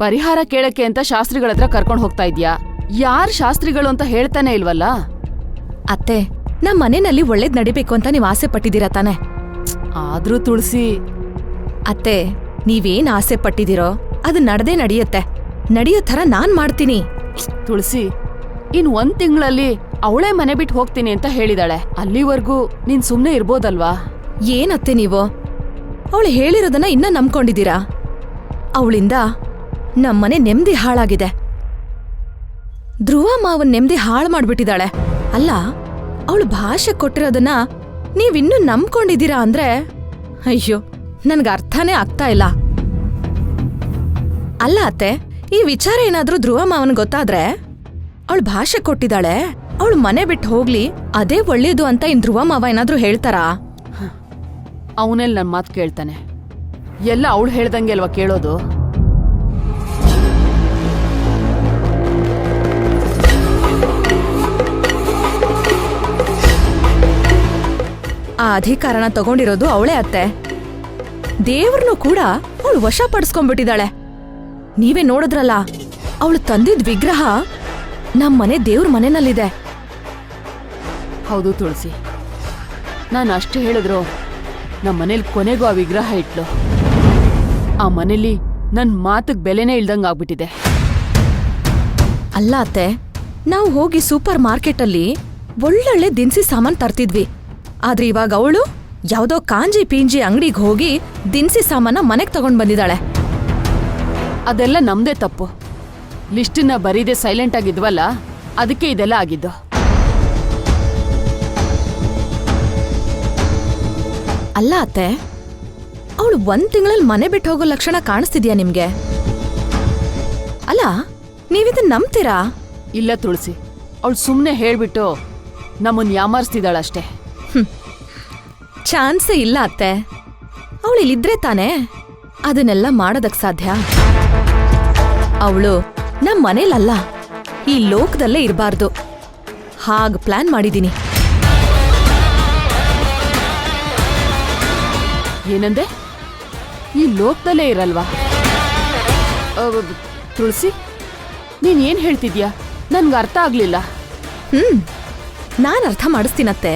ಪರಿಹಾರ ಕೇಳಕ್ಕೆ ಅಂತ ಶಾಸ್ತ್ರಿಗಳ ಹತ್ರ ಕರ್ಕೊಂಡ್ ಹೋಗ್ತಾ ಇದ್ಯಾ? ಯಾರ್ ಶಾಸ್ತ್ರಿಗಳು ಅಂತ ಹೇಳ್ತಾನೆ ಇಲ್ವಲ್ಲ? ಅತ್ತೆ, ನಮ್ ಮನೆಯಲ್ಲಿ ಒಳ್ಳೇದ್ ನಡಿಬೇಕು ಅಂತ ನೀವ್ ಆಸೆ ಪಟ್ಟಿದೀರ ತಾನೆ? ಆದ್ರೂ ತುಳಸಿ. ಅತ್ತೆ, ನೀವೇನ್ ಆಸೆ ಪಟ್ಟಿದಿರೋ ಅದು ನಡ್ದೇ ನಡೆಯುತ್ತೆ. ನಡೆಯೋ ಥರ ನಾನ್ ಮಾಡ್ತೀನಿ. ತುಳಸಿ, ಇನ್ 1 ತಿಂಗಳಲ್ಲಿ ಅವಳೇ ಮನೆ ಬಿಟ್ಟು ಹೋಗ್ತೀನಿ ಅಂತ ಹೇಳಿದಾಳೆ. ಅಲ್ಲಿವರೆಗೂ ನೀನ್ ಸುಮ್ನೆ ಇರ್ಬೋದಲ್ವಾ? ಏನತ್ತೆ ನೀವು ಅವಳು ಹೇಳಿರೋದನ್ನ ಇನ್ನ ನಂಬ್ಕೊಂಡಿದ್ದೀರಾ? ಅವಳಿಂದ ನಮ್ಮನೆ ನೆಮ್ಮದಿ ಹಾಳಾಗಿದೆ. ಧ್ರುವ ಮಾವನ್ ನೆಮ್ಮದಿ ಹಾಳು ಮಾಡ್ಬಿಟ್ಟಿದ್ದಾಳೆ. ಅಲ್ಲ, ಅವಳು ಭಾಷೆ ಕೊಟ್ಟಿರೋದನ್ನ ನೀವಿನ್ನೂ ನಂಬ್ಕೊಂಡಿದ್ದೀರಾ ಅಂದ್ರೆ ಅಯ್ಯೋ, ನನ್ಗ ಅರ್ಥನೇ ಆಗ್ತಾ ಇಲ್ಲ. ಅಲ್ಲ ಅತ್ತೆ, ಈ ವಿಚಾರ ಏನಾದ್ರೂ ಧ್ರುವ ಮಾವನ್ ಗೊತ್ತಾದ್ರೆ, ಅವಳು ಭಾಷೆ ಕೊಟ್ಟಿದ್ದಾಳೆ, ಅವಳು ಮನೆ ಬಿಟ್ಟು ಹೋಗ್ಲಿ, ಅದೇ ಒಳ್ಳೇದು ಅಂತ ಇನ್ ಧ್ರುವ ಮಾವ ಏನಾದ್ರೂ ಹೇಳ್ತಾರಾ? ಅವನೆಲ್ ನನ್ ಮಾತು ಕೇಳ್ತಾನೆ? ಎಲ್ಲ ಅವಳು ಹೇಳ್ದಂಗೆ ಅಲ್ವಾ ಕೇಳೋದು? ಆ ಅಧಿಕಾರನ ತಗೊಂಡಿರೋದು ಅವಳೇ ಅತ್ತೆ. ದೇವ್ರನ್ನು ಕೂಡ ಅವಳು ವಶ ಪಡಿಸ್ಕೊಂಡ್ಬಿಟ್ಟಿದ್ದಾಳೆ. ನೀವೇ ನೋಡಿದ್ರಲ್ಲ, ಅವಳು ತಂದಿದ್ ವಿಗ್ರಹ ನಮ್ಮನೆ ದೇವ್ರ ಮನೆಯಲ್ಲಿದೆ. ಹೌದು ತುಳಸಿ, ನಾನು ಅಷ್ಟು ಹೇಳಿದ್ರು ನಮ್ಮ ಮನೇಲಿ ಕೊನೆಗೂ ಆ ವಿಗ್ರಹ ಇಟ್ಲು. ಆ ಮನೇಲಿ ನನ್ ಮಾತಿಗೆ ಬೆಲೆನೇ ಇಲ್ದಂಗ್ ಆಗ್ಬಿಟ್ಟಿದೆ. ಅಲ್ಲ ಅತ್ತೆ, ನಾವು ಹೋಗಿ ಸೂಪರ್ ಮಾರ್ಕೆಟಲ್ಲಿ ಒಳ್ಳೊಳ್ಳೆ ದಿನಸಿ ಸಾಮಾನ್ ತರ್ತಿದ್ವಿ. ಆದ್ರೆ ಇವಾಗ ಅವಳು ಯಾವ್ದೋ ಕಾಂಜಿ ಪೀಂಜಿ ಅಂಗಡಿಗೆ ಹೋಗಿ ದಿನಸಿ ಸಾಮಾನ ಮನೆಗ್ ತಗೊಂಡ್ ಬಂದಿದ್ದಾಳೆ. ಅದೆಲ್ಲ ನಮ್ದೇ ತಪ್ಪು. ಲಿಸ್ಟನ್ನ ಬರೀದೆ ಸೈಲೆಂಟ್ ಆಗಿದ್ವಲ್ಲ, ಅದಕ್ಕೆ ಇದೆಲ್ಲ ಆಗಿದ್ದು. ಅಲ್ಲ ಅತ್ತೆ, ಅವಳು 1 ತಿಂಗಳಲ್ಲಿ ಮನೆ ಬಿಟ್ಟು ಹೋಗೋ ಲಕ್ಷಣ ಕಾಣಿಸ್ತಿದ್ಯಾ ನಿಮ್ಗೆ? ಅಲ್ಲ, ನೀವಿದನ್ನ ನಂಬ್ತೀರಾ? ಇಲ್ಲ ತುಳಸಿ, ಅವಳು ಸುಮ್ನೆ ಹೇಳ್ಬಿಟ್ಟು ನಮ್ಮನ್ ಯಾಮಾರಿಸ್ತಿದ್ದಾಳಷ್ಟೇ. ಚಾನ್ಸೇ ಇಲ್ಲ ಅತ್ತೆ. ಅವಳು ಇಲ್ಲಿದ್ರೆ ತಾನೇ ಅದನ್ನೆಲ್ಲ ಮಾಡೋದಕ್ ಸಾಧ್ಯ. ಅವಳು ನಮ್ ಮನೇಲಲ್ಲ, ಈ ಲೋಕದಲ್ಲೇ ಇರಬಾರ್ದು. ಹಾಗ್ ಪ್ಲಾನ್ ಮಾಡಿದೀನಿ. ಏನಂದೆ? ಈ ಲೋಕದಲ್ಲೇ ಇರಲ್ವಾ? ತುಳಸಿ, ನೀನ್ ಏನ್ ಹೇಳ್ತಿದ್ಯಾ? ನನ್ಗೆ ಅರ್ಥ ಆಗ್ಲಿಲ್ಲ. ನಾನ್ ಅರ್ಥ ಮಾಡಿಸ್ತೀನತ್ತೆ.